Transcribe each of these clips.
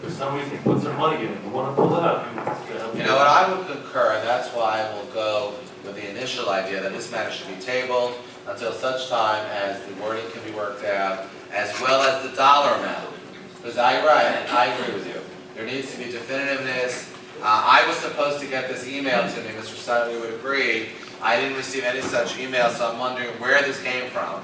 For some reason, put some money in it, you wanna pull it out. You know what, I would concur, and that's why I will go with the initial idea that this matter should be tabled until such time as the wording can be worked out, as well as the dollar amount. Because I agree with you. There needs to be definitiveness. I was supposed to get this email to me, Mr. Sutton, would agree. I didn't receive any such email, so I'm wondering where this came from,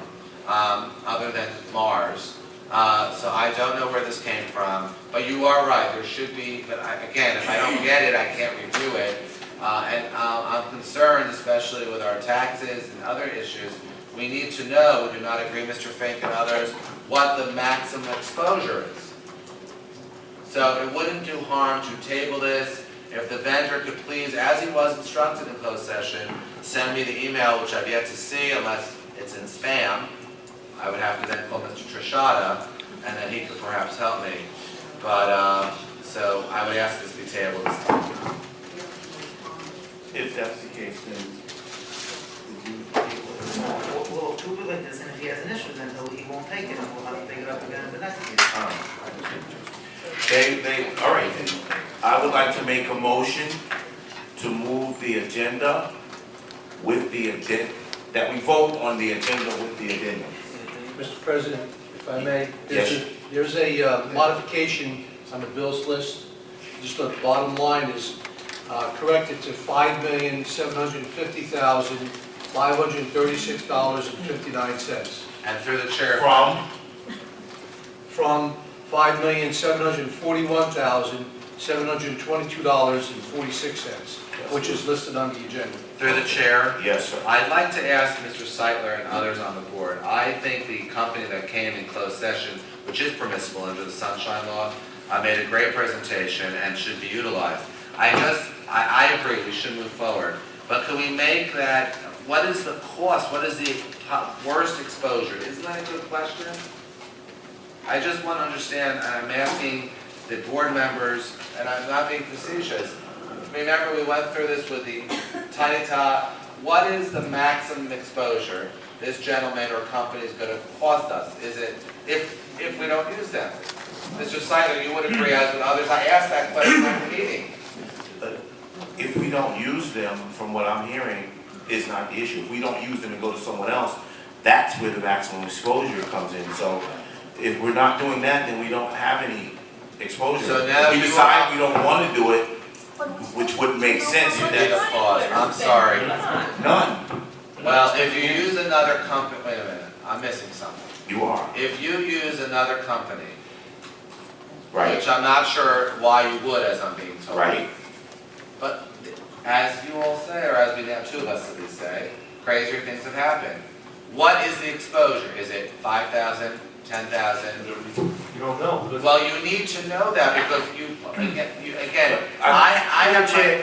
other than Mars. So I don't know where this came from, but you are right, there should be, but again, if I don't get it, I can't review it. And I'm concerned, especially with our taxes and other issues, we need to know, we do not agree, Mr. Fink and others, what the maximum exposure is. So it wouldn't do harm to table this. If the vendor could please, as he was instructed in closed session, send me the email, which I've yet to see unless it's in spam. I would have to then call Mr. Trishada, and then he could perhaps help me. But, so I would ask this be tabled this time. If that's the case, then would you We'll approve it like this, and if he has an issue, then he won't take it, and we'll have to take it up again at the next meeting. all right, then. I would like to make a motion to move the agenda with the addendum, that we vote on the agenda with the addendum. Mr. President, if I may, Yes. there's a modification on the bills list. Just the bottom line is corrected to $5,750,536.59. And through the chair. From $5,741,722.46, which is listed on the agenda. Through the chair. Yes, sir. I'd like to ask Mr. Seitler and others on the board, I think the company that came in closed session, which is permissible under the Sunshine Law, made a great presentation and should be utilized. I agree, we should move forward. But can we make that, what is the cost? What is the worst exposure? Isn't that a good question? I just want to understand, and I'm asking the board members, and I'm not being facetious. Remember, we went through this with the tiny tot. What is the maximum exposure this gentleman or company is going to cost us? Is it, if we don't use them? Mr. Seitler, you would agree, as with others. I asked that question at the meeting. If we don't use them, from what I'm hearing, is not the issue. If we don't use them and go to someone else, that's where the maximum exposure comes in. So if we're not doing that, then we don't have any exposure. So now if we decide we don't want to do it, which wouldn't make sense. You need a pause. I'm sorry. None. Well, if you use another company, wait a minute, I'm missing something. You are. If you use another company, Right. which I'm not sure why you would, as I'm being told. Right. But as you all say, or as we have two of us at least say, crazier things have happened. What is the exposure? Is it 5,000, 10,000? You don't know. because- Well, you need to know that because again,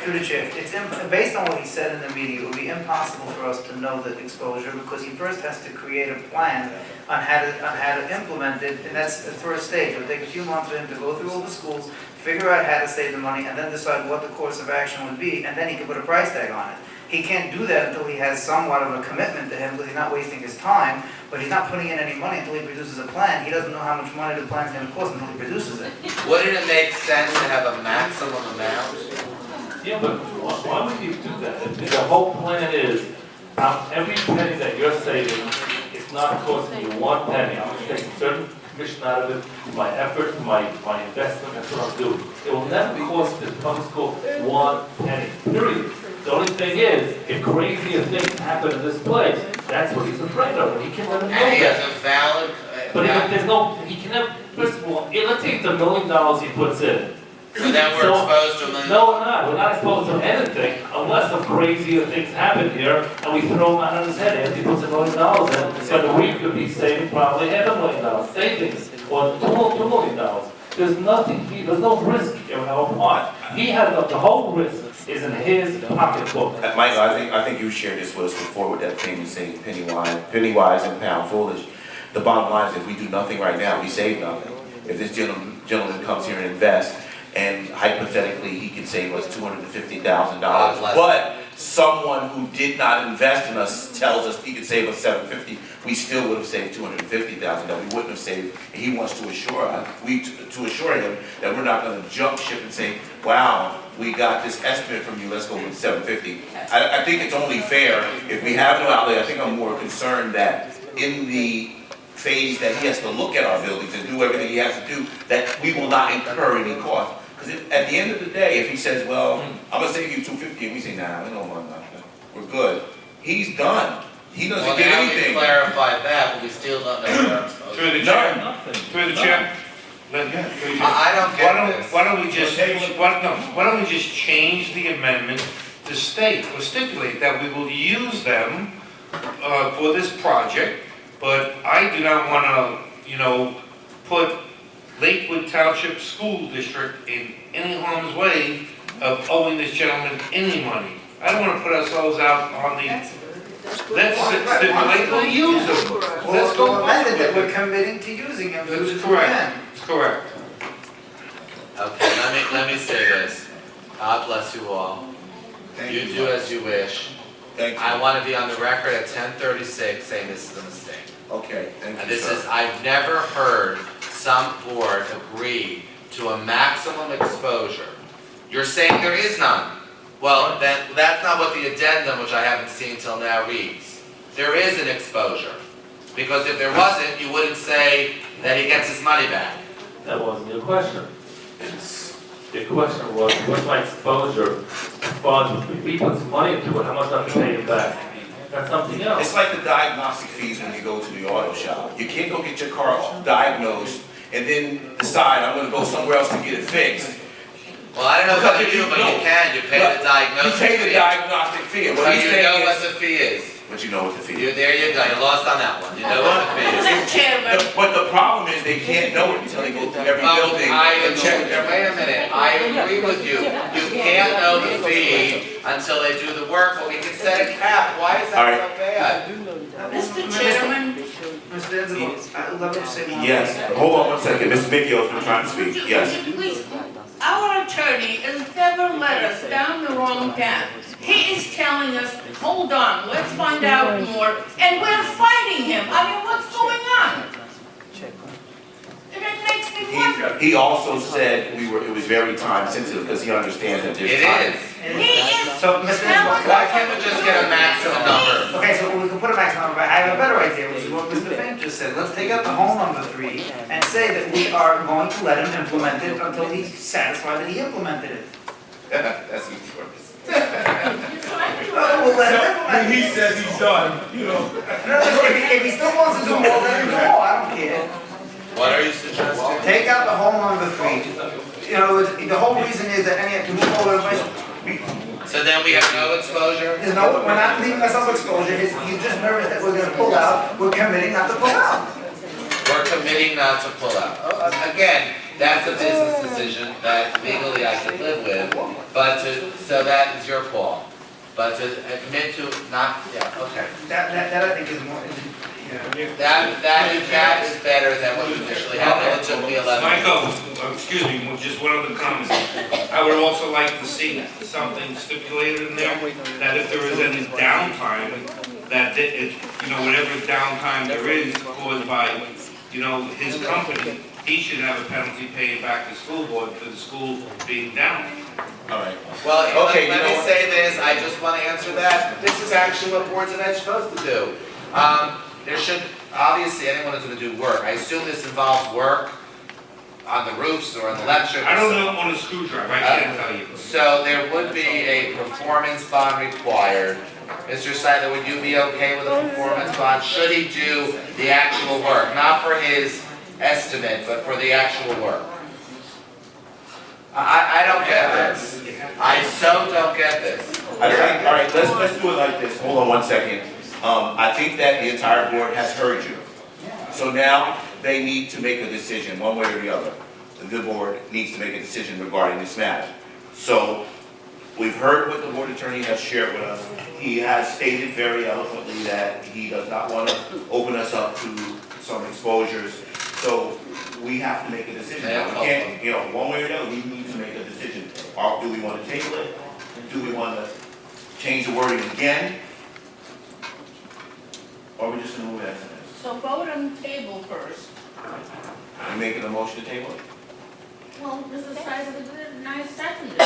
Through the chair, it's based on what he said in the meeting, it would be impossible for us to know the exposure because he first has to create a plan on how to implement it, and that's the first stage. It would take a few months for him to go through all the schools, figure out how to save the money, and then decide what the course of action would be, and then he can put a price tag on it. He can't do that until he has somewhat of a commitment to him because he's not wasting his time, but he's not putting in any money until he produces a plan. He doesn't know how much money the plan's going to cost until he produces it. wouldn't it make sense to have a maximum amount? Yeah, but why would you do that? If the whole plan is, every penny that you're saving, it's not costing you one penny. I'm just taking certain commission out of it, my effort, my investment, that's what I'm doing. It will never cost the public school one penny, period. The only thing is, if crazier things happen in this place, that's what he's afraid of, and he can never know And he has that. a valid, But there's no, he can never, first of all, let's take the $1 million he puts in. so then we're exposed to a million. No, we're not. We're not exposed to anything unless some crazier things happen here and we throw him out on his head after he puts $1 million in. But we could be saving probably $500,000 savings or $2 million. There's nothing, there's no risk in our part. He has the whole risk is in his pocketbook. Michael, I think you shared this with us before with that famous saying, penny wise and pound foolish. The bottom line is if we do nothing right now, we save nothing. If this gentleman comes here and invests, and hypothetically he can save us $250,000, but someone who did not invest in us tells us he could save us $750, we still would have saved $250,000 that we wouldn't have saved. And he wants to assure us, to assure him that we're not going to jump ship and say, wow, we got this estimate from you, let's go with $750. I think it's only fair if we have no outlay. I think I'm more concerned that in the phase that he has to look at our buildings and do everything he has to do, that we will not incur any cost. Because at the end of the day, if he says, well, I'm going to save you $250, and we say, nah, we don't want nothing, we're good. He's done. He doesn't get anything. Well, now we clarified that, but we still don't know where our exposure. Through the chair, through the chair. I don't get this. Why don't we just change the amendment to state or stipulate that we will use them for this project, but I do not want to, put Lakewood Township School District in any harm's way of owing this gentleman any money. I don't want to put ourselves out on the, let's stipulate we'll use them. Let's go. That we're committing to using them. That's correct. Correct. Okay, let me say this. God bless you all. You do as you wish. Thank you. I want to be on the record at 10:36 saying this is a mistake. Okay, thank And you, this sir. is, I've never heard some board agree to a maximum exposure. You're saying there is none. Well, then that's not what the addendum, which I haven't seen till now, reads. There is an exposure. Because if there wasn't, you wouldn't say that he gets his money back. That wasn't your question. The question was, what's my exposure as far as if he puts money into it, how much do I have to pay him back? That's something else. It's like the diagnostic fees when you go to the auto shop. You can't go get your car diagnosed and then decide I'm going to go somewhere else to get it fixed. Well, I don't know what you do, but you can. You pay the diagnostic fee. You pay the diagnostic fee. And So what he's you saying know is- what the fee is. But you know what the fee is. There you go. You lost on that one. You know what the fee is. Mr. Chairman, But the problem is they can't know it until they go through every building and check every. Wait a minute, I agree with you. You can't know the fee until they do the work, but we can set a cap. Why is that so bad? Mr. Chairman, Mr. Enzo, let me just say one thing. Yes, hold on one second. Ms. Mickey's been trying to speak. Yes. please, our attorney has never led us down the wrong path. He is telling us, hold on, let's find out more, and we're fighting him. I mean, what's going on? And it makes me wonder. He also said it was very time sensitive because he understands that there's time. It is. He is. So, Mr. Enzo, Why can't we just get a maximum number? okay, so we can put a maximum number, I have a better idea, which is what Mr. Fink just said. Let's take out the whole number 3 and say that we are going to let him implement it until he's satisfied that he implemented it. That's easy for us. We'll let him implement it. says he's done, you know. If he still wants to do more, let him do more, I don't care. What are you suggesting? Take out the whole number 3. You know, the whole reason is that any, to move forward, So then we have no exposure? there's no, we're not leaving ourselves exposure, he's just nervous that we're gonna pull out, we're committing not to pull out. We're committing not to pull out. Again, that's a business decision that legally I can live with, but so that is your call. But to admit to not, yeah, okay. That I think is more, That is better than what we initially had, it took me 11. Michael, excuse me, just one other comment. I would also like to see something stipulated in there, that if there is any downtime, that whatever downtime there is caused by, his company, he should have a penalty paying back the school board for the school being down. All right. Well, Okay, let me say this, I just want to answer that. This is actually what boards and ed's supposed to do. There should, obviously, anyone is going to do work. I assume this involves work on the roofs or on the lecture. I don't know on a screwdriver, I can't tell you. So there would be a performance bond required. Mr. Seidler, would you be okay with a performance bond? Should he do the actual work? Not for his estimate, but for the actual work. I don't get this. I so don't get this. I think, all right, let's do it like this. Hold on one second. I think that the entire board has heard you. So now they need to make a decision, one way or the other. The board needs to make a decision regarding this matter. So we've heard what the board attorney has shared with us. He has stated very eloquently that he does not want to open us up to some exposures. So we have to make a decision. Now, we can't, one way or the other, we need to make a decision. Do we want to table it? Do we want to change the wording again? Or are we just gonna move it as it is? So vote on the table first. You making a motion to table it? Well, Mrs. Seibert did it, and I seconded it.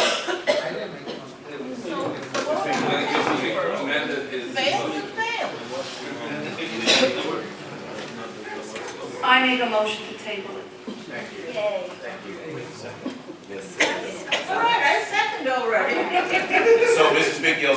So, vote on the table first. Fails and fails. I make a motion to table it. Yay. All right, I second already. So Mrs. Bickiel